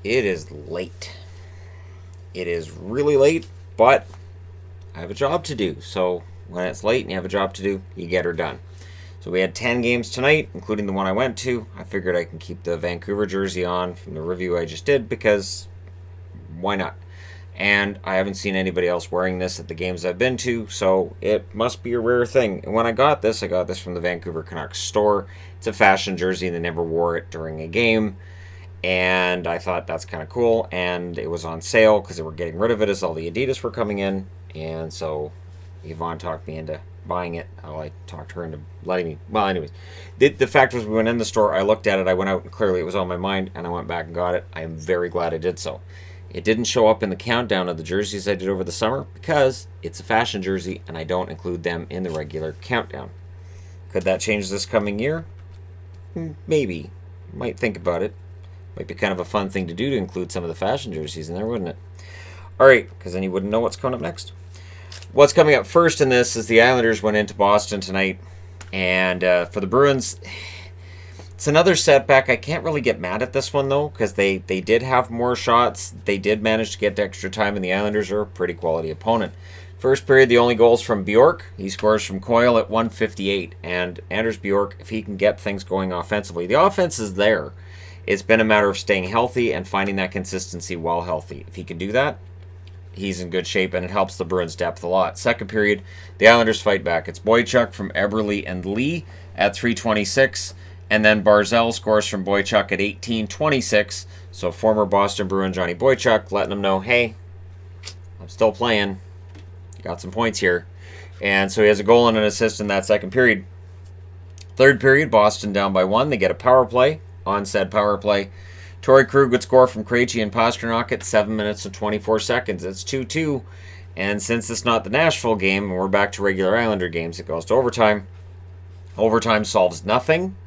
It is late. It is really late, but I have a job to do. So when it's late and you have a job to do, you get her done. So we had 10 games tonight, including the one I went to. I figured I can keep the Vancouver jersey on from the review I just did because why not? And I haven't seen anybody else wearing this at the games I've been to, so it must be a rare thing. And when I got this from the Vancouver Canucks store. It's a fashion jersey, and they never wore it during a game. And I thought that's kind of cool. And it was on sale because they were getting rid of it as all the Adidas were coming in. And so Yvonne talked me into buying it. I talked her into letting me. Well, anyways, the fact was we went in the store. I looked at it. I went out and clearly it was on my mind, and I went back and got it. I am very glad I did so. It didn't show up in the countdown of the jerseys I did over the summer because it's a fashion jersey and I don't include them in the regular countdown. Could that change this coming year? Maybe. Might think about it. Might be kind of a fun thing to do to include some of the fashion jerseys in there, wouldn't it? Alright, because then you wouldn't know what's coming up next. What's coming up first in this is the Islanders went into Boston tonight. And for the Bruins, it's another setback. I can't really get mad at this one, though, because they did have more shots. They did manage to get to extra time, and the Islanders are a pretty quality opponent. First period, the only goals from Bjork. He scores from Coyle at 1:58. And Anders Bjork, if he can get things going offensively, the offense is there. It's been a matter of staying healthy and finding that consistency while healthy. If he can do that, he's in good shape, and it helps the Bruins' depth a lot. Second period, the Islanders fight back. It's Boychuk from Eberle and Lee at 3:26. And then Barzal scores from Boychuk at 18:26. So former Boston Bruin Johnny Boychuk letting him know, hey, I'm still playing. Got some points here. And so he has a goal and an assist in that second period. Third period, Boston down by 1. They get a power play. On said power play, Torrey Krug would score from Krejci and Pastrnak at 7 minutes and 24 seconds. It's 2-2. And since it's not the Nashville game and we're back to regular Islander games, it goes to overtime. Overtime solves nothing.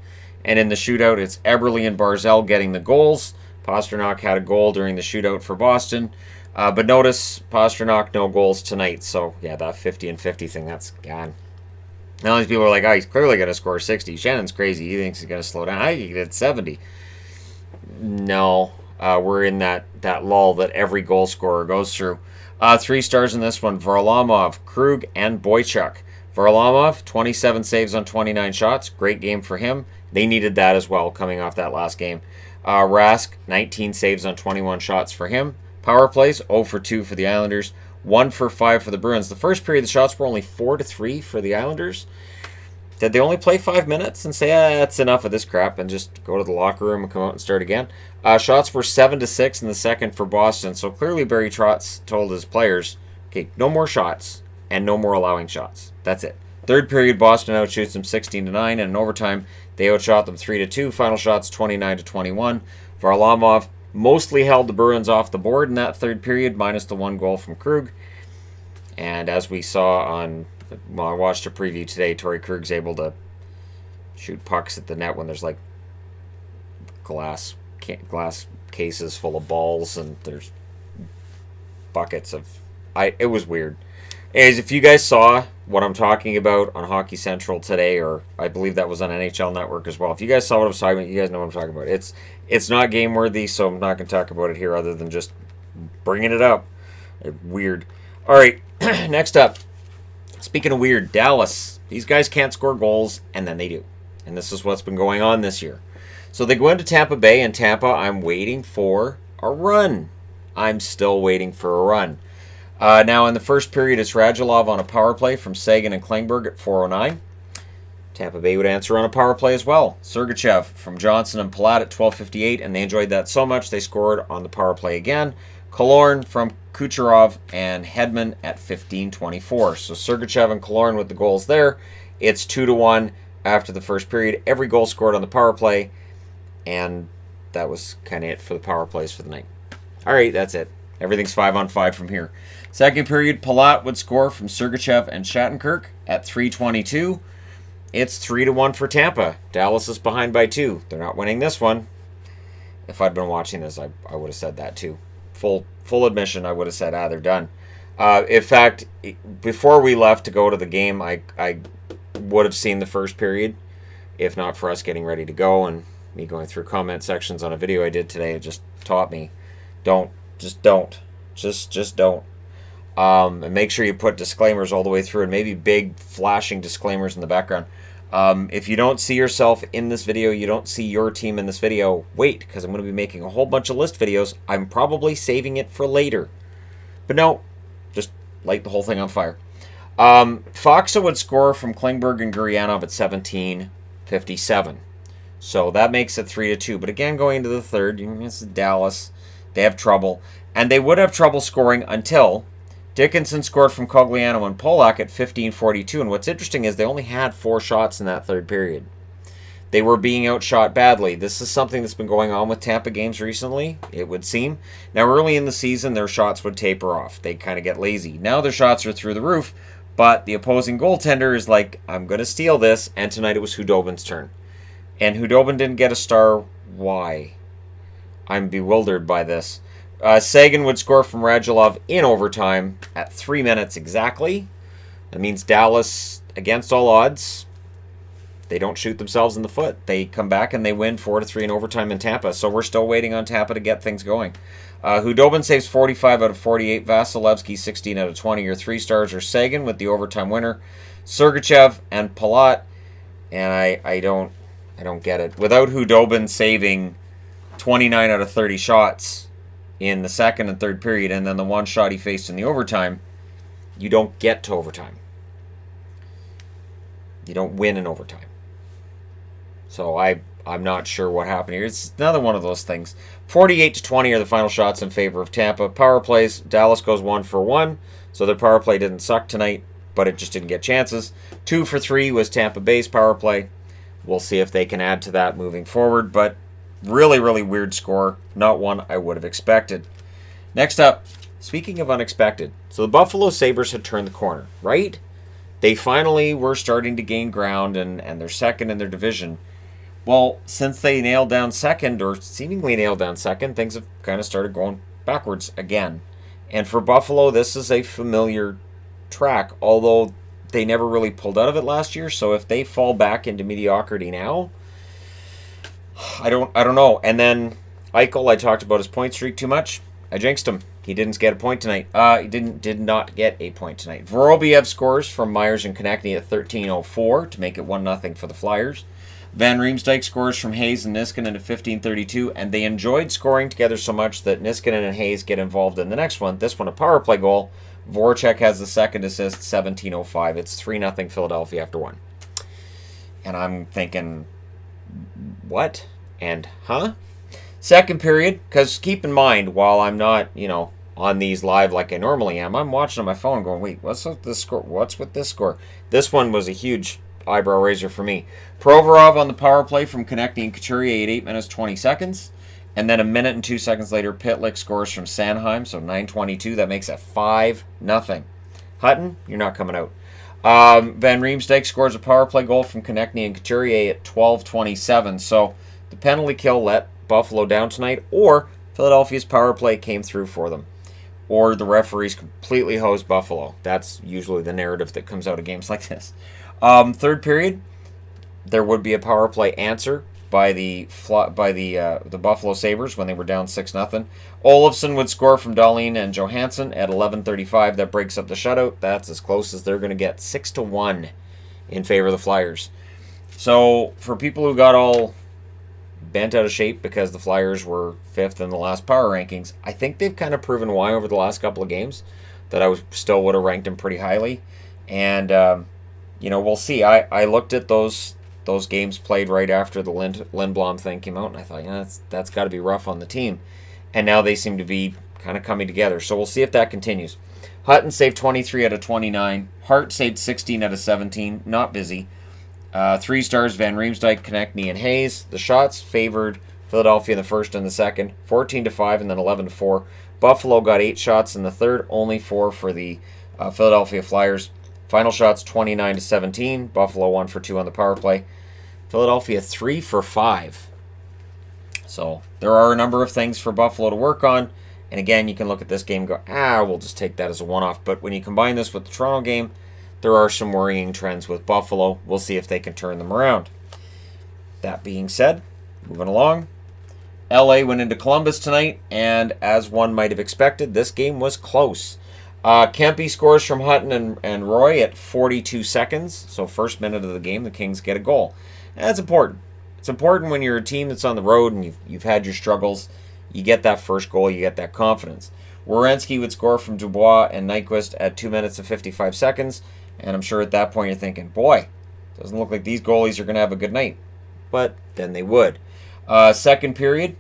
And in the shootout, it's Eberle and Barzal getting the goals. Pastrnak had a goal during the shootout for Boston. But notice, Pastrnak, no goals tonight. So, yeah, that 50 and 50 thing, that's gone. Now these people are like, oh, he's clearly going to score 60. Shannon's crazy. He thinks he's going to slow down. I think he did 70. No, we're in that lull that every goal scorer goes through. 3 stars in this one, Varlamov, Krug, and Boychuk. Varlamov, 27 saves on 29 shots. Great game for him. They needed that as well coming off that last game. Rask, 19 saves on 21 shots for him. Power plays, 0 for 2 for the Islanders. 1 for 5 for the Bruins. The first period, the shots were only 4-3 for the Islanders. Did they only play 5 minutes and say, that's enough of this crap and just go to the locker room and come out and start again? Shots were 7-6 in the second for Boston. So clearly Barry Trotz told his players, okay, no more shots and no more allowing shots. That's it. Third period, Boston outshoots them 16-9, and in overtime, they outshot them 3-2. Final shots 29-21. Varlamov mostly held the Bruins off the board in that third period, minus the 1 goal from Krug. And as we saw I watched a preview today, Torrey Krug's able to shoot pucks at the net when there's like glass cases full of balls and there's buckets of... It was weird. Anyways, if you guys saw what I'm talking about on Hockey Central today, or I believe that was on NHL Network as well, if you guys saw what I was talking about, you guys know what I'm talking about. It's not game worthy, so I'm not going to talk about it here other than just bringing it up. Weird. All right, next up. Speaking of weird, Dallas. These guys can't score goals, and then they do. And this is what's been going on this year. So they go into Tampa Bay, and Tampa, I'm waiting for a run. I'm still waiting for a run. Now, in the first period, it's Radulov on a power play from Sagan and Klingberg at 4:09. Tampa Bay would answer on a power play as well. Sergachev from Johnson and Palat at 12:58, and they enjoyed that so much they scored on the power play again. Killorn from Kucherov and Hedman at 15:24. So Sergachev and Killorn with the goals there. It's 2-1 after the first period. Every goal scored on the power play, and that was kind of it for the power plays for the night. All right, that's it. Everything's 5-on-5 from here. Second period, Palat would score from Sergachev and Shattenkirk at 3:22. It's 3-1 for Tampa. Dallas is behind by 2. They're not winning this one. If I'd been watching this, I would have said that too. Full admission, I would have said, they're done. In fact, before we left to go to the game, I would have seen the first period, if not for us getting ready to go and me going through comment sections on a video I did today. It just taught me. Don't. Just don't. Just don't. And make sure you put disclaimers all the way through, and maybe big flashing disclaimers in the background. If you don't see yourself in this video, you don't see your team in this video, wait, because I'm going to be making a whole bunch of list videos. I'm probably saving it for later. But no, just light the whole thing on fire. Faksa would score from Klingberg and Gurianov at 17:57. So that makes it 3-2. But again, going into the third, this is Dallas. They have trouble. And they would have trouble scoring until Dickinson scored from Cogliano and Polak at 15:42. And what's interesting is they only had 4 shots in that third period. They were being outshot badly. This is something that's been going on with Tampa games recently, it would seem. Now, early in the season, their shots would taper off. They kind of get lazy. Now their shots are through the roof, but the opposing goaltender is like, I'm going to steal this. And tonight it was Hudobin's turn. And Hudobin didn't get a star. Why? I'm bewildered by this. Sagan would score from Radulov in overtime at 3 minutes exactly. That means Dallas, against all odds, they don't shoot themselves in the foot. They come back and they win 4-3 in overtime in Tampa. So we're still waiting on Tampa to get things going. Hudobin saves 45 out of 48. Vasilevsky 16 out of 20. Your 3 stars are Sagan with the overtime winner, Sergachev and Palat. And I don't get it. Without Hudobin saving 29 out of 30 shots in the second and third period, and then the one shot he faced in the overtime, you don't get to overtime. You don't win in overtime. So I'm not sure what happened here. It's another one of those things. 48-20 are the final shots in favor of Tampa. Power plays, Dallas goes 1 for 1, so their power play didn't suck tonight, but it just didn't get chances. 2 for 3 was Tampa Bay's power play. We'll see if they can add to that moving forward, but really, really weird score. Not one I would have expected. Next up, speaking of unexpected, so the Buffalo Sabres had turned the corner, right? They finally were starting to gain ground, and they're second in their division. Well, since they nailed down second, or seemingly nailed down second, things have kind of started going backwards again. And for Buffalo, this is a familiar track, although they never really pulled out of it last year. So if they fall back into mediocrity now, I don't know. And then Eichel, I talked about his point streak too much. I jinxed him. He didn't get a point tonight. He did not get a point tonight. Vorobiev scores from Myers and Konechny at 13:04 to make it 1-0 for the Flyers. Van Riemsdyk scores from Hayes and Niskanen at 15:32, and they enjoyed scoring together so much that Niskanen and Hayes get involved in the next one. This one a power play goal. Voracek has the second assist, 17:05. It's 3-0 Philadelphia after 1. And I'm thinking, what? And huh? Second period, because keep in mind, while I'm not, on these live like I normally am, I'm watching on my phone going, wait, what's with this score? What's with this score? This one was a huge eyebrow raiser for me. Provorov on the power play from Konechny and Couturier at 8 minutes 20 seconds. And then a minute and 2 seconds later, Pitlick scores from Sanheim, so 9:22. That makes it 5-0. Hutton, you're not coming out. Van Riemsdyk scores a power play goal from Konechny and Couturier at 12:27. So the penalty kill let Buffalo down tonight, or Philadelphia's power play came through for them, or the referees completely hosed Buffalo. That's usually the narrative that comes out of games like this. Third period, there would be a power play answer by the Buffalo Sabres when they were down 6-0. Olofsson would score from Dahlin and Johansson at 11:35. That breaks up the shutout. That's as close as they're going to get, 6-1 in favor of the Flyers. So for people who got all bent out of shape because the Flyers were 5th in the last power rankings, I think they've kind of proven why over the last couple of games, that I still would have ranked them pretty highly. And we'll see. I looked at those games played right after the Lindblom thing came out, and I thought, that's got to be rough on the team. And now they seem to be kind of coming together. So we'll see if that continues. Hutton saved 23 out of 29. Hart saved 16 out of 17. Not busy. 3 stars, Van Riemsdyk, Konechny, and Hayes. The shots favored Philadelphia in the first and the second, 14-5 and then 11-4. Buffalo got 8 shots in the third, only 4 for the Philadelphia Flyers. Final shots 29-17. Buffalo 1 for 2 on the power play. Philadelphia 3 for 5. So there are a number of things for Buffalo to work on. And again, you can look at this game and go, we'll just take that as a one-off. But when you combine this with the Toronto game, there are some worrying trends with Buffalo. We'll see if they can turn them around. That being said, moving along. LA went into Columbus tonight, and as one might have expected, this game was close. Kempe scores from Hutton and Roy at 42 seconds. So first minute of the game, the Kings get a goal. And that's important. It's important when you're a team that's on the road and you've had your struggles. You get that first goal, you get that confidence. Werenski would score from Dubois and Nyquist at 2 minutes and 55 seconds. And I'm sure at that point you're thinking, boy, doesn't look like these goalies are going to have a good night. But then they would. Second period,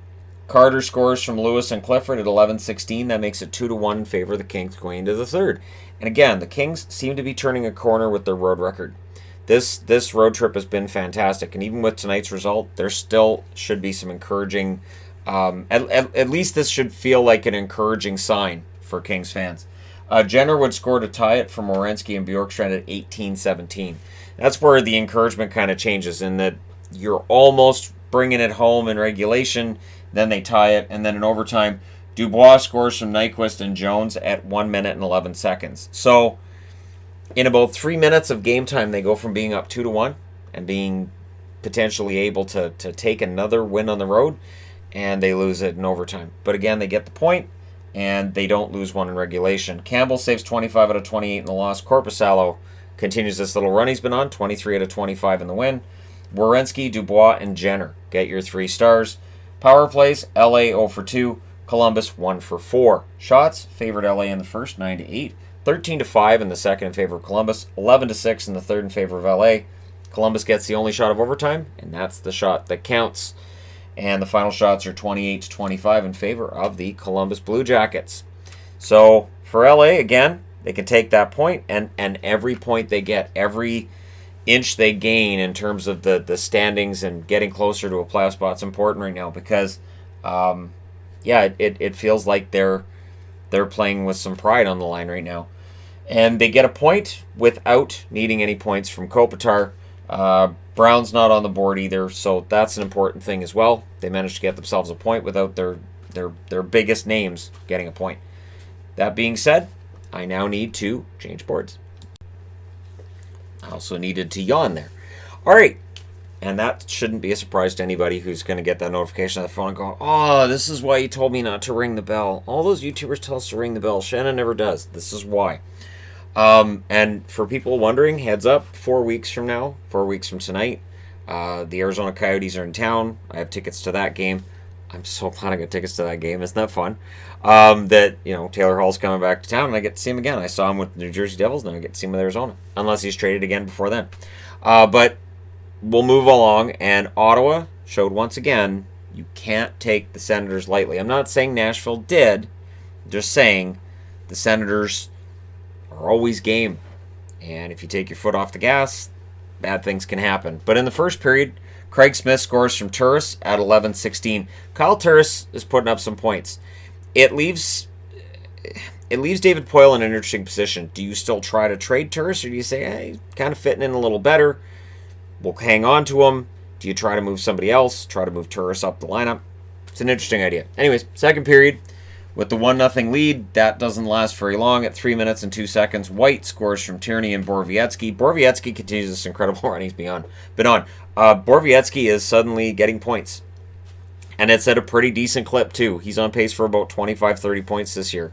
Carter scores from Lewis and Clifford at 11:16. That makes it 2-1 in favor of the Kings going into the third. And again, the Kings seem to be turning a corner with their road record. This road trip has been fantastic. And even with tonight's result, there still should be some encouraging... at least this should feel like an encouraging sign for Kings fans. Jenner would score to tie it for Werenski and Bjorkstrand at 18:17. That's where the encouragement kind of changes in that you're almost bringing it home in regulation, then they tie it, and then in overtime, Dubois scores from Nyquist and Jones at 1 minute and 11 seconds. So, in about 3 minutes of game time, they go from being up 2-1 and being potentially able to take another win on the road, and they lose it in overtime. But again, they get the point, and they don't lose one in regulation. Campbell saves 25 out of 28 in the loss. Korpisalo continues this little run he's been on, 23 out of 25 in the win. Werenski, Dubois, and Jenner get your 3 stars. Power plays, LA 0 for 2, Columbus 1 for 4. Shots, favored LA in the first, 9-8. 13-5 in the second in favor of Columbus. 11-6 in the third in favor of LA. Columbus gets the only shot of overtime, and that's the shot that counts. And the final shots are 28-25 in favor of the Columbus Blue Jackets. So, for LA, again, they can take that point, and every point they get, every inch they gain in terms of the standings and getting closer to a playoff spot is important right now because, it feels like they're playing with some pride on the line right now. And they get a point without needing any points from Kopitar. Brown's not on the board either, so that's an important thing as well. They managed to get themselves a point without their biggest names getting a point. That being said, I now need to change boards. I also needed to yawn there. All right. And that shouldn't be a surprise to anybody who's going to get that notification on the phone and go, oh, this is why you told me not to ring the bell. All those YouTubers tell us to ring the bell. Shannon never does. This is why. And for people wondering, heads up, 4 weeks from now, 4 weeks from tonight, the Arizona Coyotes are in town. I have tickets to that game. I'm so glad I got tickets to that game. Isn't that fun? Taylor Hall's coming back to town, and I get to see him again. I saw him with the New Jersey Devils, and I get to see him with Arizona, unless he's traded again before then. But we'll move along, and Ottawa showed once again you can't take the Senators lightly. I'm not saying Nashville did. I'm just saying the Senators are always game, and if you take your foot off the gas, bad things can happen. But in the first period, Craig Smith scores from Turris at 11:16. Kyle Turris is putting up some points. It leaves David Poile in an interesting position. Do you still try to trade Turris, or do you say, hey, he's kind of fitting in a little better, we'll hang on to him? Do you try to move somebody else, try to move Turris up the lineup? It's an interesting idea. Anyways, second period, with the 1-0 lead, that doesn't last very long. At 3 minutes and 2 seconds, White scores from Tierney and Borowiecki. Borowiecki continues this incredible run he's been on. Borowiecki is suddenly getting points. And it's at a pretty decent clip, too. He's on pace for about 25-30 points this year.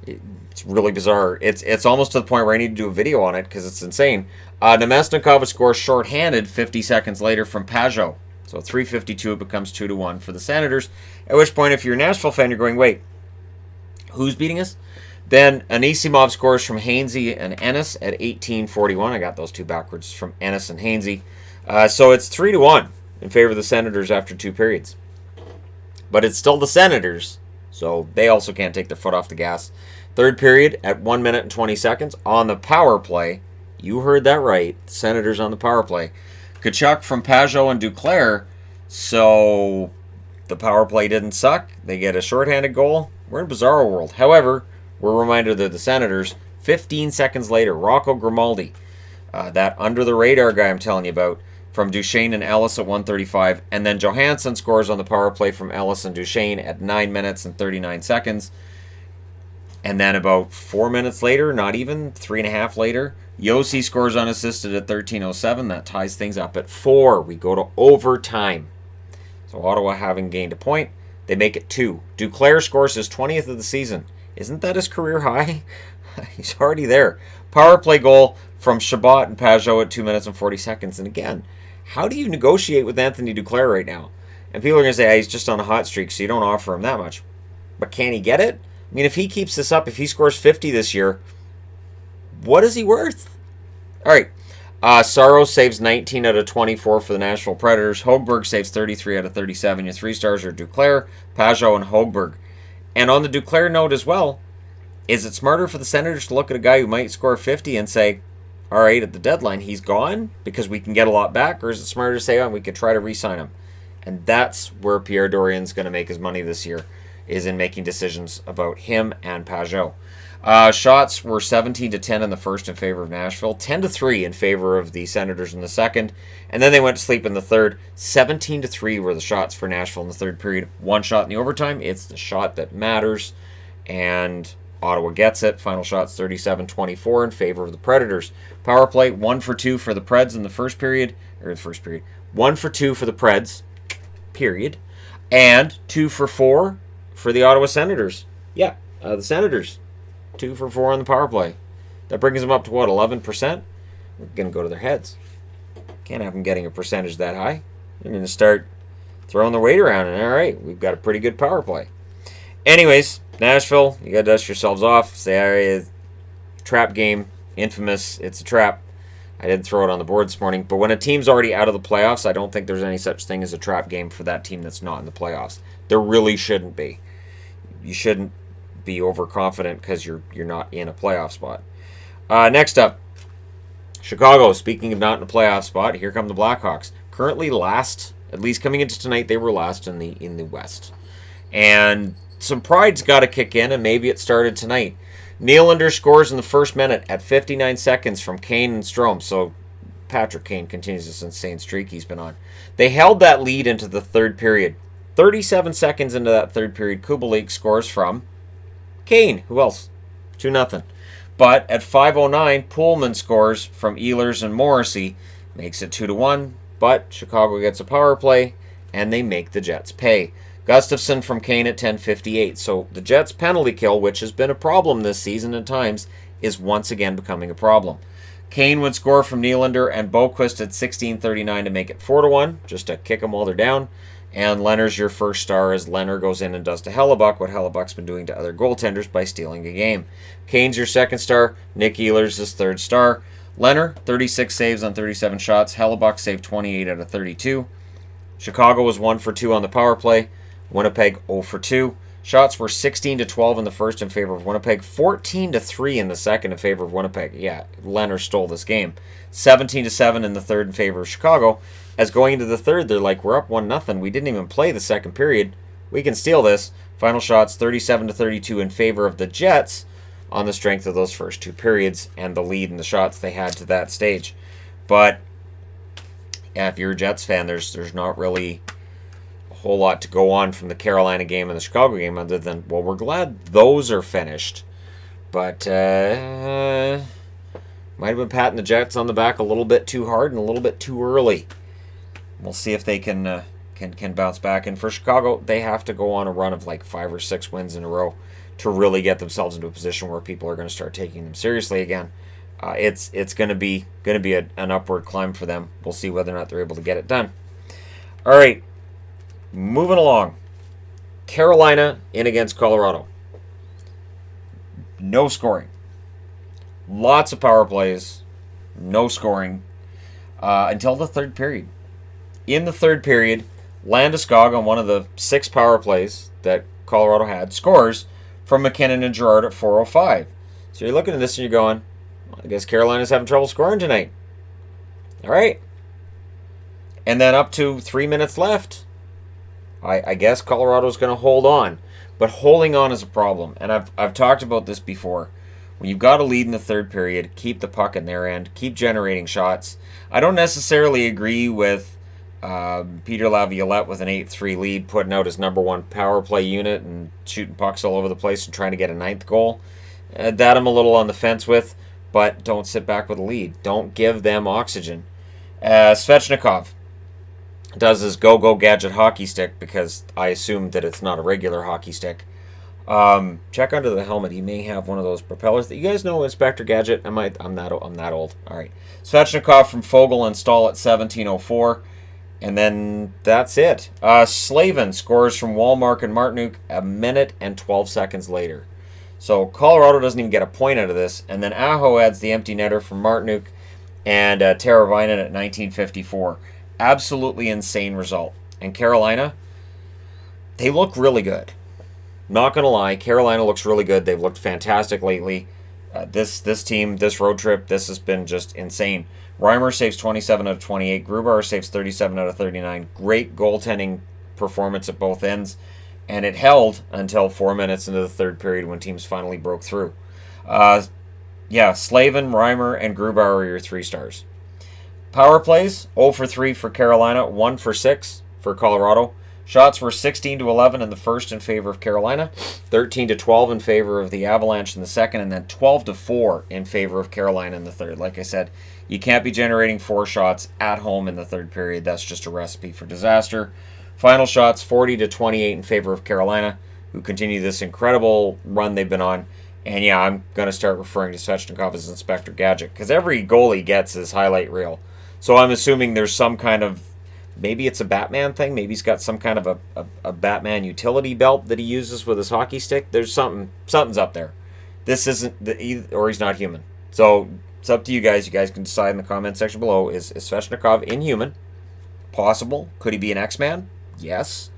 It's really bizarre. It's almost to the point where I need to do a video on it because it's insane. Nemesnikov scores shorthanded 50 seconds later from Pajot. So 3:52, it becomes 2-1 for the Senators. At which point, if you're a Nashville fan, you're going, wait, who's beating us? Then Anisimov scores from Hainsey and Ennis at 18:41. I got those two backwards from Ennis and Hainsey. So it's 3-1 in favor of the Senators after 2 periods. But it's still the Senators, so they also can't take their foot off the gas. Third period at 1 minute and 20 seconds on the power play. You heard that right. The Senators on the power play. Kachuk from Pajot and Duclair. So the power play didn't suck. They get a shorthanded goal. We're in a bizarro world. However, we're reminded that the Senators, 15 seconds later, Rocco Grimaldi, that under-the-radar guy I'm telling you about, from Duchesne and Ellis at 1:35. And then Johansson scores on the power play from Ellis and Duchesne at 9 minutes and 39 seconds. And then about 4 minutes later, not even, 3.5 later, Yossi scores unassisted at 13:07. That ties things up at 4. We go to overtime. So Ottawa having gained a point, they make it 2. Duclair scores his 20th of the season. Isn't that his career high? He's already there. Power play goal from Chabot and Pajot at 2 minutes and 40 seconds. And again, how do you negotiate with Anthony Duclair right now? And people are going to say, hey, he's just on a hot streak, so you don't offer him that much. But can he get it? I mean, if he keeps this up, if he scores 50 this year, what is he worth? All right. Saros saves 19 out of 24 for the Nashville Predators. Hogberg saves 33 out of 37. Your 3 stars are Duclair, Pajot, and Hogberg. And on the Duclair note as well, is it smarter for the Senators to look at a guy who might score 50 and say, all right, at the deadline, he's gone because we can get a lot back? Or is it smarter to say, oh, we could try to re-sign him? And that's where Pierre Dorian's going to make his money this year, is in making decisions about him and Pajot. Shots were 17-10 in the first in favor of Nashville, 10-3 in favor of the Senators in the second, and then they went to sleep in the third. 17-3 were the shots for Nashville in the third period. 1 shot in the overtime. It's the shot that matters, and Ottawa gets it. Final shots 37-24 in favor of the Predators. Power play 1 for 2 for the Preds in the first period. 1 for 2 for the Preds, period, and 2 for 4 for the Ottawa Senators. Yeah, the Senators. 2 for 4 on the power play. That brings them up to what, 11%? We're going to go to their heads. Can't have them getting a percentage that high. They're going to start throwing their weight around, and all right, we've got a pretty good power play. Anyways, Nashville, you got to dust yourselves off. Say, all right, trap game, infamous, it's a trap. I didn't throw it on the board this morning, but when a team's already out of the playoffs, I don't think there's any such thing as a trap game for that team that's not in the playoffs. There really shouldn't be. You shouldn't be overconfident because you're not in a playoff spot. Next up, Chicago. Speaking of not in a playoff spot, here come the Blackhawks. Currently last, at least coming into tonight, they were last in the West. And some pride's got to kick in, and maybe it started tonight. Nylander scores in the first minute at 59 seconds from Kane and Strome. So Patrick Kane continues this insane streak he's been on. They held that lead into the third period. 37 seconds into that third period, Kubalik scores from Kane. Who else? 2-0. But at 5:09, Pullman scores from Ehlers and Morrissey. Makes it 2-1. But Chicago gets a power play, and they make the Jets pay. Gustafson from Kane at 10:58. So the Jets' penalty kill, which has been a problem this season at times, is once again becoming a problem. Kane would score from Nylander and Boquist at 16:39 to make it 4-1, just to kick them while they're down. And Leonard's your first star as Leonard goes in and does to Hellebuck what Hellebuck's been doing to other goaltenders by stealing a game. Kane's your second star. Nick Ehlers his third star. Leonard, 36 saves on 37 shots. Hellebuck saved 28 out of 32. Chicago was 1 for 2 on the power play. Winnipeg 0 for 2. Shots were 16-12 in the first in favor of Winnipeg. 14-3 in the second in favor of Winnipeg. Yeah, Leonard stole this game. 17-7 in the third in favor of Chicago. As going into the third, they're like, we're up 1-0. We didn't even play the second period. We can steal this. Final shots 37-32 in favor of the Jets on the strength of those first 2 periods and the lead in the shots they had to that stage. But yeah, if you're a Jets fan, there's not really a whole lot to go on from the Carolina game and the Chicago game other than, well, we're glad those are finished. But might have been patting the Jets on the back a little bit too hard and a little bit too early. We'll see if they can bounce back. And for Chicago, they have to go on a run of like 5 or 6 wins in a row to really get themselves into a position where people are going to start taking them seriously again. It's going to be an upward climb for them. We'll see whether or not they're able to get it done. All right, moving along. Carolina in against Colorado. No scoring. Lots of power plays. No scoring until the third period. In the third period, Landeskog on one of the 6 power plays that Colorado had scores from McKinnon and Girard at 4:05. So you're looking at this and you're going, well, I guess Carolina's having trouble scoring tonight. All right. And then up to 3 minutes left, I guess Colorado's going to hold on. But holding on is a problem. And I've talked about this before. When you've got a lead in the third period, keep the puck in their end. Keep generating shots. I don't necessarily agree with Peter Laviolette with an 8-3 lead, putting out his number 1 power play unit and shooting pucks all over the place and trying to get a 9th goal. That I'm a little on the fence with, but don't sit back with a lead. Don't give them oxygen. Svechnikov, does his go-go gadget hockey stick, because I assume that it's not a regular hockey stick. Check under the helmet. He may have one of those propellers that you guys know, Inspector Gadget. I'm that old. All right. Svechnikov from Fogle and Stahl at 17:04. And then that's it. Slavin scores from Wallmark and Martinook a minute and 12 seconds later. So Colorado doesn't even get a point out of this. And then Aho adds the empty netter from Martinook and Teravainen at 19:54. Absolutely insane result. And Carolina, they look really good. Not going to lie, Carolina looks really good. They've looked fantastic lately. This team, this road trip, this has been just insane. Reimer saves 27 out of 28. Grubauer saves 37 out of 39. Great goaltending performance at both ends. And it held until 4 minutes into the third period when teams finally broke through. Slavin, Reimer, and Grubauer are your 3 stars. Power plays, 0 for 3 for Carolina, 1 for 6 for Colorado. Shots were 16-11 in the first in favor of Carolina, 13-12 in favor of the Avalanche in the second, and then 12-4 in favor of Carolina in the third. Like I said, you can't be generating 4 shots at home in the third period. That's just a recipe for disaster. Final shots, 40-28 in favor of Carolina, who continue this incredible run they've been on. And yeah, I'm going to start referring to Svechnikov as Inspector Gadget, because every goal he gets is highlight reel. So I'm assuming there's some kind of, maybe it's a Batman thing. Maybe he's got some kind of a Batman utility belt that he uses with his hockey stick. There's something's up there. This isn't, or he's not human. So it's up to you guys. You guys can decide in the comment section below. Is Svechnikov inhuman? Possible. Could he be an X-Man? Yes.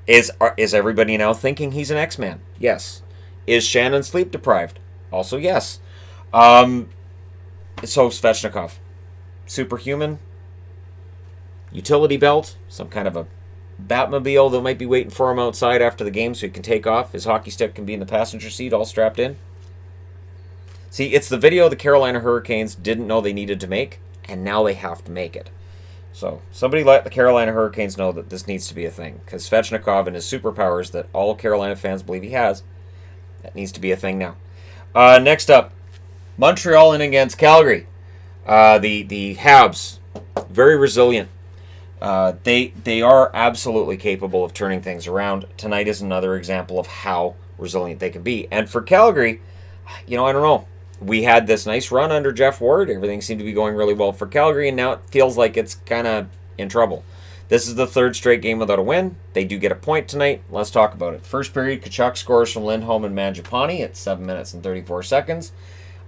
Is everybody now thinking he's an X-Man? Yes. Is Shannon sleep deprived? Also yes. So Svechnikov, superhuman, utility belt, some kind of a Batmobile that might be waiting for him outside after the game so he can take off. His hockey stick can be in the passenger seat all strapped in. See, it's the video the Carolina Hurricanes didn't know they needed to make, and now they have to make it. So somebody let the Carolina Hurricanes know that this needs to be a thing, because Svechnikov and his superpowers that all Carolina fans believe he has, that needs to be a thing now. Next up, Montreal in against Calgary. The Habs, very resilient. They are absolutely capable of turning things around. Tonight is another example of how resilient they can be. And for Calgary, I don't know. We had this nice run under Jeff Ward. Everything seemed to be going really well for Calgary, and now it feels like it's kind of in trouble. This is the 3rd straight game without a win. They do get a point tonight. Let's talk about it. First period, Tkachuk scores from Lindholm and Mangiapane at 7 minutes and 34 seconds.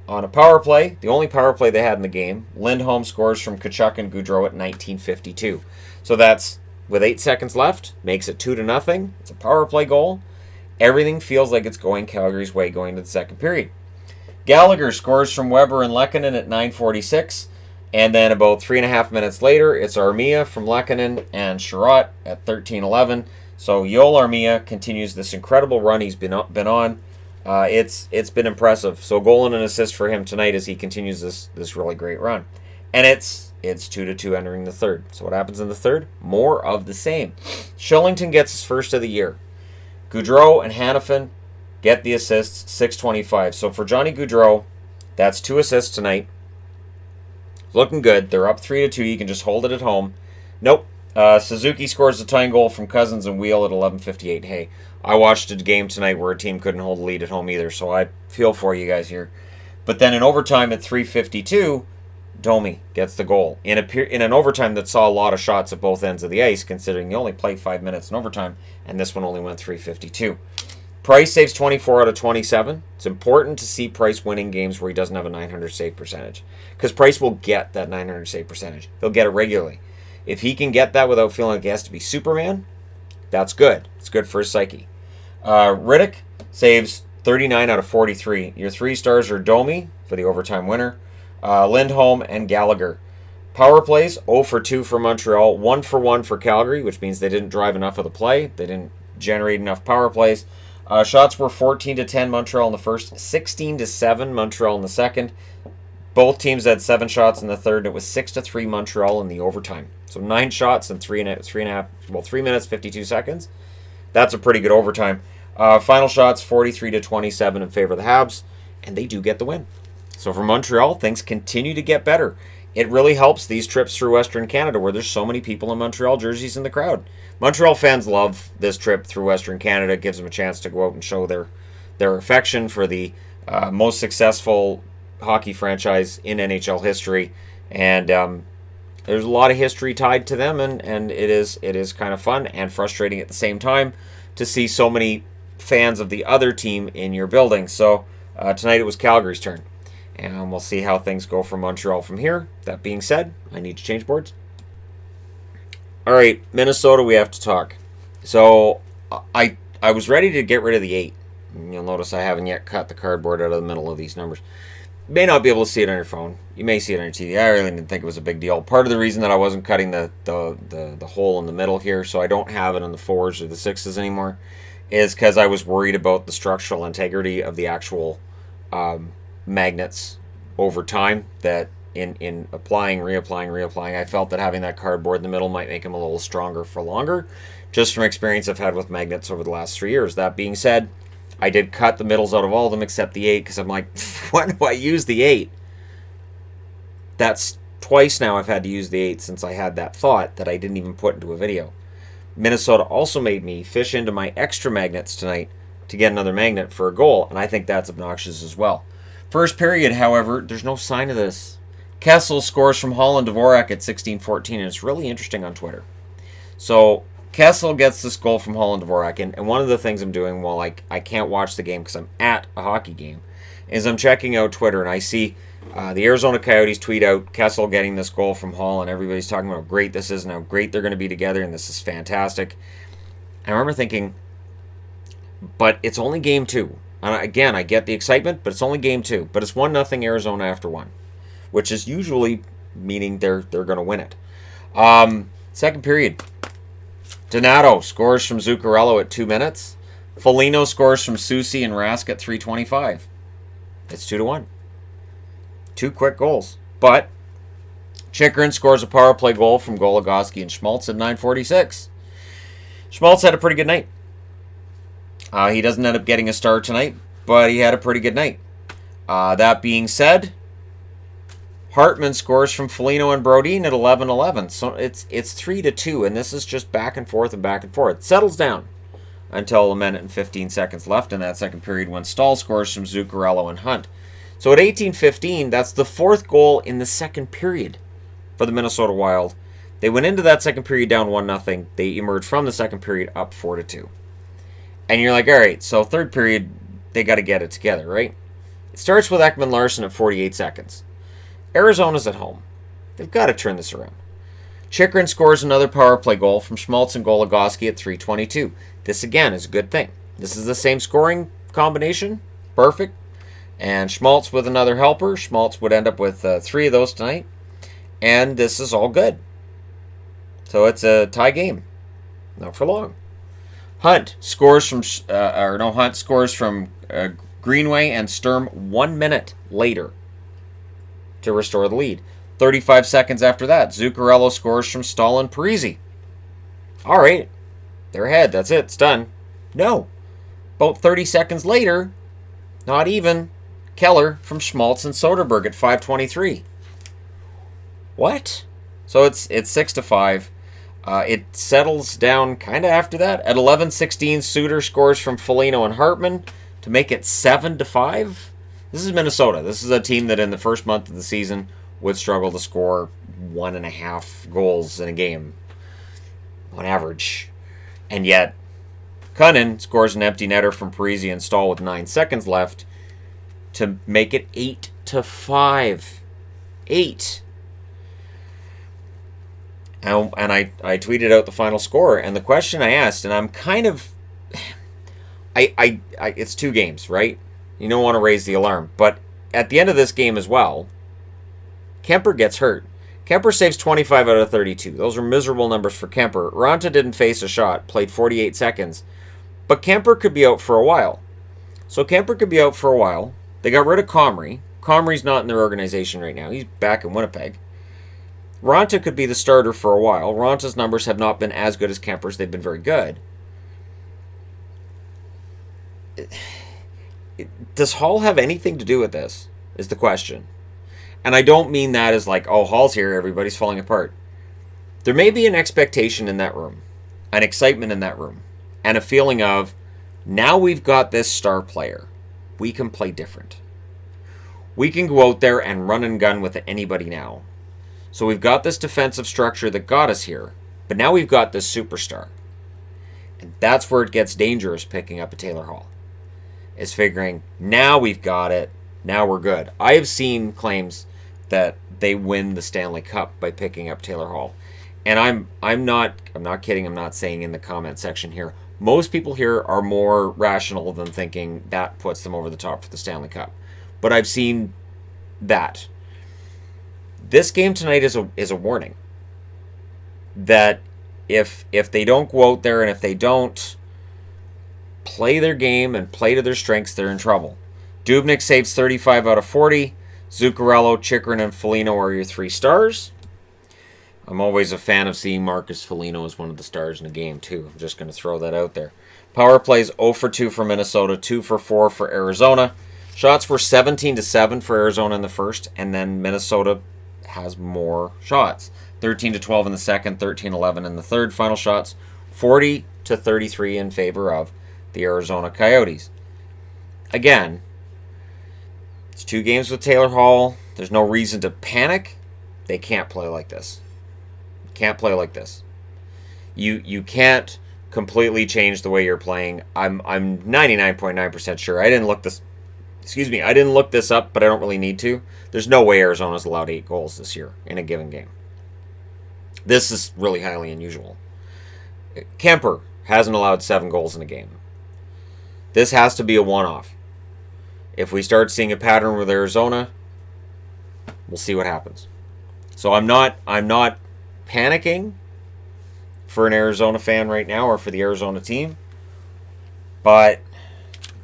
On a power play, the only power play they had in the game, Lindholm scores from Tkachuk and Gaudreau at 19:52. So that's, with 8 seconds left, makes it 2-0. It's a power play goal. Everything feels like it's going Calgary's way going to the second period. Gallagher scores from Weber and Lehkonen at 9:46. And then about 3.5 minutes later, it's Armia from Lehkonen and Sherratt at 13:11. So Yoel Armia continues this incredible run he's been on. It's been impressive. So goal and an assist for him tonight as he continues this really great run. And it's 2-2 entering the third. So what happens in the third? More of the same. Shillington gets his first of the year. Gaudreau and Hanifin get the assists, 6:25. So for Johnny Gaudreau, that's 2 assists tonight. Looking good. They're up 3-2. You can just hold it at home. Nope. Suzuki scores a tying goal from Cousins and Wheel at 11:58. Hey, I watched a game tonight where a team couldn't hold a lead at home either, so I feel for you guys here. But then in overtime at 3:52, Domi gets the goal. In an overtime that saw a lot of shots at both ends of the ice, considering you only played 5 minutes in overtime, and this one only went 3:52. Price saves 24 out of 27. It's important to see Price winning games where he doesn't have a 900 save percentage, because Price will get that 900 save percentage. He'll get it regularly. If he can get that without feeling like he has to be Superman, that's good. It's good for his psyche. Riddick saves 39 out of 43. Your 3 stars are Domi for the overtime winner, Lindholm, and Gallagher. Power plays, 0 for 2 for Montreal, 1 for 1 for Calgary, which means they didn't drive enough of the play. They didn't generate enough power plays. Shots were 14-10 Montreal in the first, 16-7 Montreal in the second. Both teams had 7 shots in the third, and it was 6-3 Montreal in the overtime. So 9 shots in 3 minutes, 52 seconds. That's a pretty good overtime. Final shots, 43-27 in favor of the Habs, and they do get the win. So for Montreal, things continue to get better. it really helps these trips through Western Canada where there's so many people in Montreal jerseys in the crowd. Montreal fans love this trip through Western Canada. It gives them a chance to go out and show their affection for the most successful hockey franchise in NHL history. And there's a lot of history tied to them, and it is kind of fun and frustrating at the same time to see so many fans of the other team in your building. So tonight it was Calgary's turn. And we'll see how things go for Montreal from here. That being said, I need to change boards. All right, Minnesota, we have to talk. So I was ready to get rid of the 8. You'll notice I haven't yet cut the cardboard out of the middle of these numbers. You may not be able to see it on your phone. You may see it on your TV. I really didn't think it was a big deal. Part of the reason that I wasn't cutting the hole in the middle here, so I don't have it on the 4s or the 6s anymore, is because I was worried about the structural integrity of the actual magnets over time, that in applying, reapplying, I felt that having that cardboard in the middle might make them a little stronger for longer, just from experience I've had with magnets over the last 3 years. That being said, I did cut the middles out of all of them except the 8, because I'm like, when do I use the 8? That's twice now I've had to use the 8 since I had that thought that I didn't even put into a video. Minnesota also made me fish into my extra magnets tonight to get another magnet for a goal, and I think that's obnoxious as well. First period, however, there's no sign of this. Kessel scores from Holland Dvorak at 16:14, and it's really interesting on Twitter. So Kessel gets this goal from Holland Dvorak, and one of the things I'm doing while I can't watch the game because I'm at a hockey game is I'm checking out Twitter, and I see the Arizona Coyotes tweet out Kessel getting this goal from Holland. Everybody's talking about how great this is and how great they're going to be together, and this is fantastic. I remember thinking, but it's only game 2. Again, I get the excitement, but it's only game 2. But it's 1-0 Arizona after 1, which is usually meaning they're going to win it. Second period, Donato scores from Zuccarello at 2 minutes. Foligno scores from Soucy and Rask at 3:25. It's 2-1. 2 quick goals. But Chychrun scores a power play goal from Goligoski and Schmaltz at 9:46. Schmaltz had a pretty good night. He doesn't end up getting a star tonight, but he had a pretty good night. That being said, Hartman scores from Foligno and Brodin at 11:11. So it's 3-2, and this is just back and forth and back and forth. It settles down until 1:15 left in that second period when Stahl scores from Zuccarello and Hunt. So at 18:15, that's the 4th goal in the second period for the Minnesota Wild. They went into that second period down 1-0. They emerged from the second period up 4-2. And you're like, all right, so third period, they got to get it together, right? It starts with Ekman Larson at 48 seconds. Arizona's at home. They've got to turn this around. Chychrun scores another power play goal from Schmaltz and Goligoski at 3:22. This, again, is a good thing. This is the same scoring combination. Perfect. And Schmaltz with another helper. Schmaltz would end up with 3 of those tonight. And this is all good. So it's a tie game. Not for long. Hunt scores from Greenway and Sturm 1 minute later to restore the lead. 35 seconds after that, Zuccarello scores from Stahl and Parise. All right, they're ahead. That's it. It's done. No. About 30 seconds later, not even, Keller from Schmaltz and Soderberg at 5:23. What? So it's 6-5. It settles down kind of after that. At 11:16, Suter scores from Foligno and Hartman to make it 7-5. This is Minnesota. This is a team that in the first month of the season would struggle to score 1.5 goals in a game on average. And yet, Cunnin scores an empty netter from Parise and Stahl with 9 seconds left to make it 8-5. 8. And I tweeted out the final score, and the question I asked, and I'm kind of, it's 2 games, right? You don't want to raise the alarm, but at the end of this game as well, Kemper gets hurt. Kemper saves 25 out of 32. Those are miserable numbers for Kemper. Ranta didn't face a shot, played 48 seconds, but Kemper could be out for a while. So Kemper could be out for a while. They got rid of Comrie. Comrie's not in their organization right now. He's back in Winnipeg. Ranta could be the starter for a while. Ranta's numbers have not been as good as Kemper's. They've been very good. Does Hall have anything to do with this, is the question. And I don't mean that as like, oh, Hall's here, everybody's falling apart. There may be an expectation in that room, an excitement in that room, and a feeling of, now we've got this star player. We can play different. We can go out there and run and gun with anybody now. So we've got this defensive structure that got us here, but now we've got this superstar. And that's where it gets dangerous picking up a Taylor Hall. Is figuring, now we've got it, now we're good. I have seen claims that they win the Stanley Cup by picking up Taylor Hall. And I'm not kidding, I'm not saying in the comment section here. Most people here are more rational than thinking that puts them over the top for the Stanley Cup. But I've seen that. This game tonight is a warning. That if they don't go out there and if they don't play their game and play to their strengths, they're in trouble. Dubnyk saves 35 out of 40. Zuccarello, Chychrun, and Foligno are your 3 stars. I'm always a fan of seeing Marcus Foligno as one of the stars in the game, too. I'm just going to throw that out there. Power plays 0 for 2 for Minnesota, 2 for 4 for Arizona. Shots were 17-7 for Arizona in the first, and then Minnesota has more shots. 13-12 in the second, 13-11 in the third. Final shots, 40-33 in favor of the Arizona Coyotes. Again, it's 2 games with Taylor Hall. There's no reason to panic. They can't play like this. Can't play like this. You can't completely change the way you're playing. I'm 99.9% sure. I didn't look this up, but I don't really need to. There's no way Arizona's allowed 8 goals this year in a given game. This is really highly unusual. Kemper hasn't allowed 7 goals in a game. This has to be a one-off. If we start seeing a pattern with Arizona, we'll see what happens. So I'm not panicking for an Arizona fan right now or for the Arizona team, but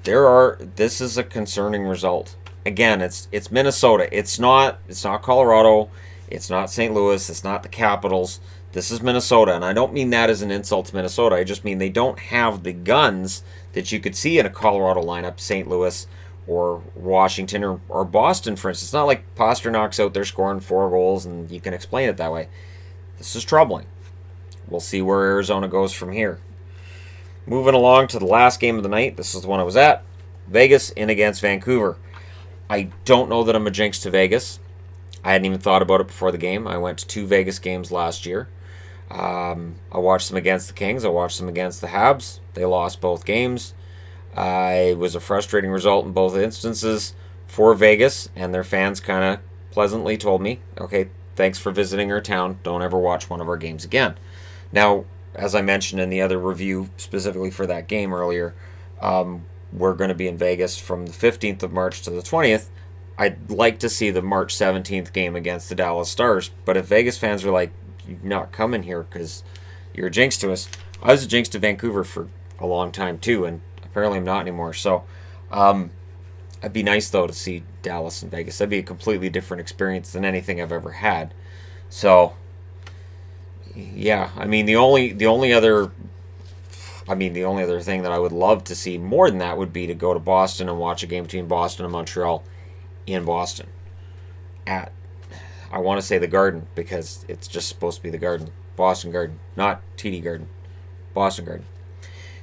this is a concerning result. Again, it's Minnesota. It's not Colorado. It's not St. Louis. It's not the Capitals. This is Minnesota, and I don't mean that as an insult to Minnesota. I just mean they don't have the guns that you could see in a Colorado lineup, St. Louis or Washington or Boston, for instance. It's not like Pasternak's out there scoring 4 goals, and you can explain it that way. This is troubling. We'll see where Arizona goes from here. Moving along to the last game of the night. This is the one I was at. Vegas in against Vancouver. I don't know that I'm a jinx to Vegas. I hadn't even thought about it before the game. I went to 2 Vegas games last year. I watched them against the Kings. I watched them against the Habs. They lost both games. It was a frustrating result in both instances for Vegas, and their fans kind of pleasantly told me, okay, thanks for visiting our town. Don't ever watch one of our games again. Now, as I mentioned in the other review specifically for that game earlier, we're going to be in Vegas from the 15th of March to the 20th. I'd like to see the March 17th game against the Dallas Stars, but if Vegas fans are like, you're not coming here because you're a jinx to us. I was a jinx to Vancouver for a long time too, and apparently I'm not anymore. So it'd be nice though to see Dallas and Vegas. That'd be a completely different experience than anything I've ever had. So yeah, I mean the only other thing that I would love to see more than that would be to go to Boston and watch a game between Boston and Montreal in Boston at, I want to say the Garden, because it's just supposed to be the Garden. Boston Garden, not TD Garden. Boston Garden.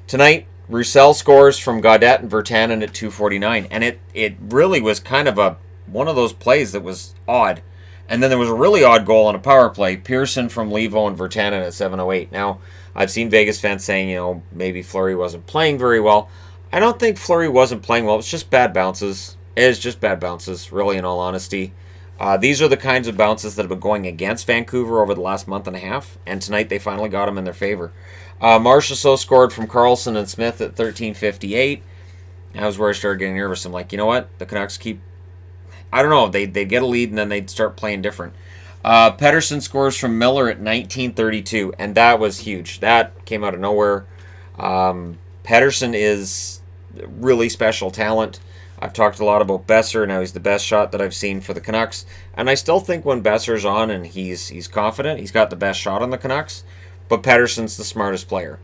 Tonight, Roussel scores from Gaudette and Virtanen at 2:49, and it really was kind of one of those plays that was odd. And then there was a really odd goal on a power play, Pearson from Levo and Virtanen at 7:08. Now, I've seen Vegas fans saying, maybe Fleury wasn't playing very well. I don't think Fleury wasn't playing well. It's just bad bounces. It's just bad bounces, really, in all honesty. These are the kinds of bounces that have been going against Vancouver over the last month and a half, and tonight they finally got them in their favor. Marchessault scored from Carlson and Smith at 13:58. That was where I started getting nervous. I'm like, you know what? The Canucks keep... I don't know. They'd get a lead, and then they'd start playing different. Pettersson scores from Miller at 19:32, and that was huge. That came out of nowhere. Pettersson is really special talent. I've talked a lot about Besser. Now he's the best shot that I've seen for the Canucks. And I still think when Besser's on and he's confident, he's got the best shot on the Canucks. But Pettersson's the smartest player.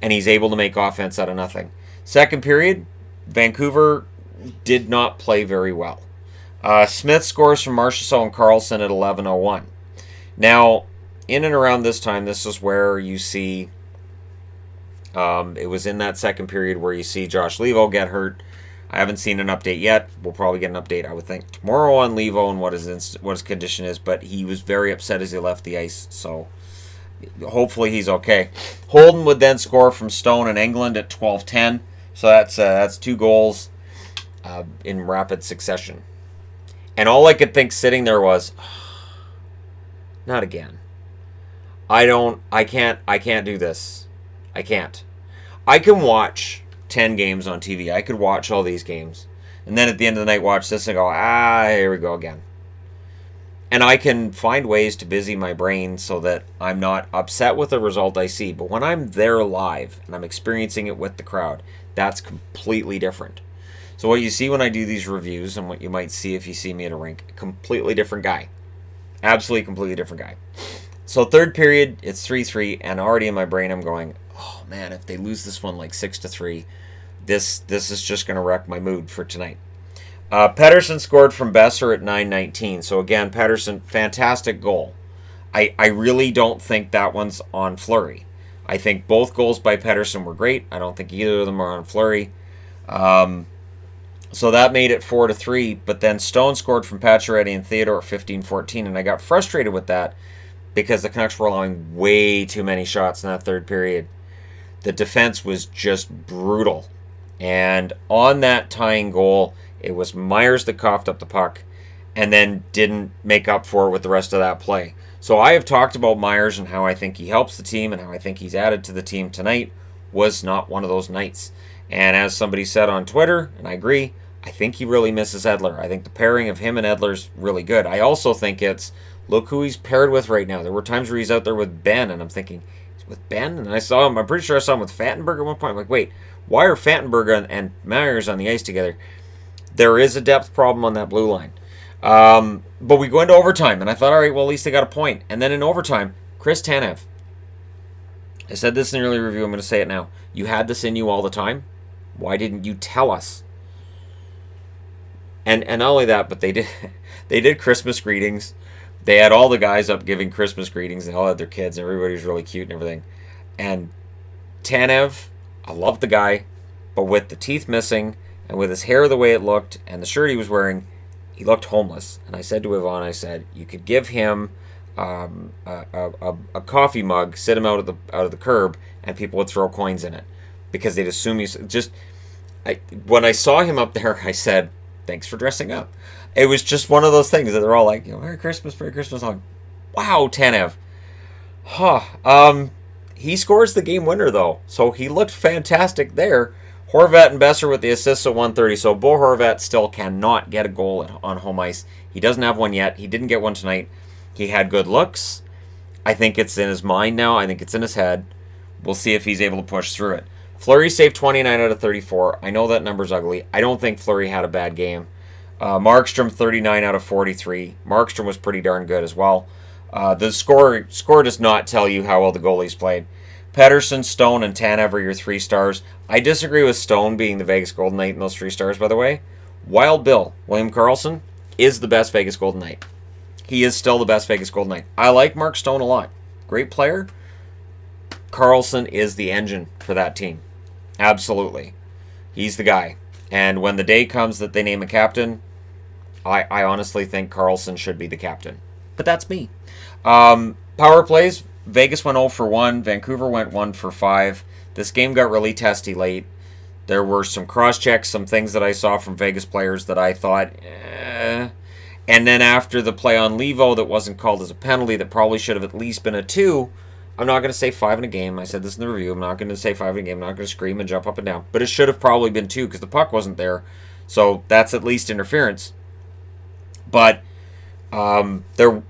And he's able to make offense out of nothing. Second period, Vancouver did not play very well. Smith scores from Marchessault and Carlson at 11:01. Now, in and around this time, this is where you see, it was in that second period where you see Josh Levo get hurt. I haven't seen an update yet. We'll probably get an update, I would think, tomorrow on Levo and what his condition is, but he was very upset as he left the ice, so hopefully he's okay. Holden would then score from Stone and England at 12:10, so that's 2 goals in rapid succession. And all I could think sitting there was, not again. I can't do this. I can't. I can watch 10 games on TV. I could watch all these games. And then at the end of the night watch this and go, here we go again. And I can find ways to busy my brain so that I'm not upset with the result I see. But when I'm there live and I'm experiencing it with the crowd, that's completely different. So what you see when I do these reviews and what you might see if you see me at a rink, completely different guy. Absolutely completely different guy. So third period, it's 3-3, and already in my brain I'm going, oh man, if they lose this one like 6-3, this is just going to wreck my mood for tonight. Pettersson scored from Besser at 9:19. So again, Pettersson, fantastic goal. I really don't think that one's on Fleury. I think both goals by Pettersson were great. I don't think either of them are on Fleury. So that made it 4-3. But then Stone scored from Pacioretty and Theodore at 15-14, and I got frustrated with that because the Canucks were allowing way too many shots in that third period. The defense was just brutal. And on that tying goal, it was Myers that coughed up the puck and then didn't make up for it with the rest of that play. So I have talked about Myers and how I think he helps the team and how I think he's added to the team. Tonight was not one of those nights. And as somebody said on Twitter, and I agree, I think he really misses Edler. I think the pairing of him and Edler's really good. I also think it's, look who he's paired with right now. There were times where he's out there with Ben, and I'm thinking, he's with Ben? And I saw him, I'm pretty sure I saw him with Fattenberg at one point. I'm like, wait, why are Fattenberg and Myers on the ice together? There is a depth problem on that blue line. But we go into overtime, and I thought, all right, well, at least they got a point. And then in overtime, Chris Tanev. I said this in the earlier review, I'm going to say it now. You had this in you all the time. Why didn't you tell us? And not only that, but they did Christmas greetings. They had all the guys up giving Christmas greetings. They all had their kids, and everybody was really cute and everything. And Tanev, I love the guy, but with the teeth missing and with his hair the way it looked and the shirt he was wearing, he looked homeless. And I said to Yvonne, I said, you could give him a coffee mug, sit him out of the curb, and people would throw coins in it because they'd assume he's just. When I saw him up there, I said, thanks for dressing up. It was just one of those things that they're all like, Merry Christmas, Merry Christmas. I'm like, wow, Tanev. He scores the game winner, though. So he looked fantastic there. Horvat and Besser with the assists at 1:30. So Bo Horvat still cannot get a goal on home ice. He doesn't have one yet. He didn't get one tonight. He had good looks. I think it's in his mind now. I think it's in his head. We'll see if he's able to push through it. Fleury saved 29 out of 34. I know that number's ugly. I don't think Fleury had a bad game. Markstrom 39 out of 43. Markstrom was pretty darn good as well. The score does not tell you how well the goalies played. Pettersson, Stone, and Tanev are your 3 stars. I disagree with Stone being the Vegas Golden Knight in those 3 stars, by the way. Wild Bill, William Karlsson, is the best Vegas Golden Knight. He is still the best Vegas Golden Knight. I like Mark Stone a lot. Great player. Karlsson is the engine for that team. Absolutely. He's the guy. And when the day comes that they name a captain, I honestly think Karlsson should be the captain. But that's me. Power plays. Vegas went 0 for 1. Vancouver went 1 for 5. This game got really testy late. There were some cross-checks, some things that I saw from Vegas players that I thought, And then after the play on Levo that wasn't called as a penalty that probably should have at least been a 2, I'm not going to say 5 in a game. I said this in the review. I'm not going to say 5 in a game. I'm not going to scream and jump up and down. But it should have probably been 2 because the puck wasn't there. So that's at least interference. But there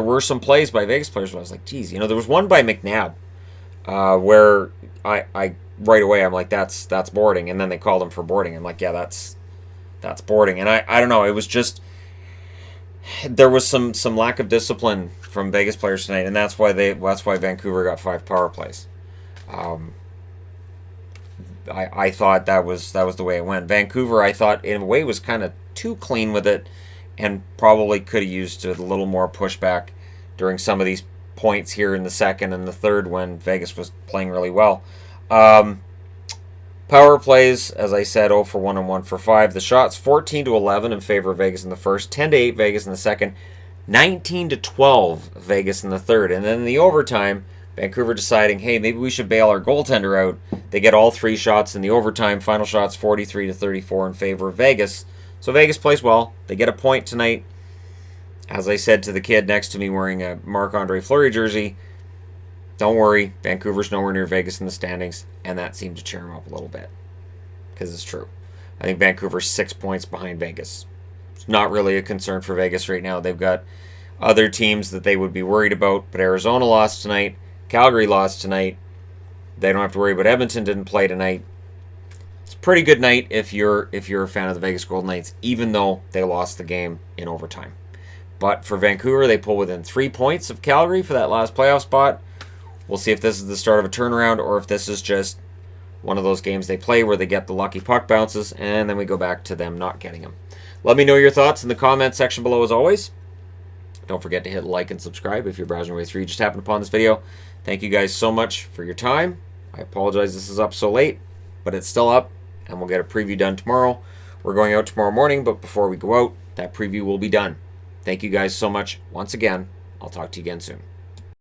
were some plays by Vegas players where I was like, geez. There was one by McNabb where I right away I'm like, that's boarding. And then they called him for boarding. I'm like, yeah, that's boarding. And I don't know. It was just... There was some lack of discipline from Vegas players tonight, and that's why Vancouver got 5 power plays. I thought that was the way it went. Vancouver, I thought in a way was kind of too clean with it, and probably could have used a little more pushback during some of these points here in the second and the third when Vegas was playing really well. Power plays, as I said, 0 for 1 and 1 for 5. The shots 14 to 11 in favor of Vegas in the first, 10 to 8 Vegas in the second, 19 to 12 Vegas in the third. And then in the overtime, Vancouver deciding, hey, maybe we should bail our goaltender out. They get all 3 shots in the overtime. Final shots 43 to 34 in favor of Vegas. So Vegas plays well. They get a point tonight. As I said to the kid next to me wearing a Marc-Andre Fleury jersey, don't worry, Vancouver's nowhere near Vegas in the standings, and that seemed to cheer him up a little bit. Because it's true. I think Vancouver's 6 points behind Vegas. It's not really a concern for Vegas right now. They've got other teams that they would be worried about, but Arizona lost tonight. Calgary lost tonight. They don't have to worry about Edmonton didn't play tonight. It's a pretty good night if you're a fan of the Vegas Golden Knights, even though they lost the game in overtime. But for Vancouver, they pull within 3 points of Calgary for that last playoff spot. We'll see if this is the start of a turnaround or if this is just one of those games they play where they get the lucky puck bounces and then we go back to them not getting them. Let me know your thoughts in the comment section below as always. Don't forget to hit like and subscribe if you're browsing your way through. You just happened upon this video. Thank you guys so much for your time. I apologize this is up so late, but it's still up and we'll get a preview done tomorrow. We're going out tomorrow morning, but before we go out, that preview will be done. Thank you guys so much once again. I'll talk to you again soon.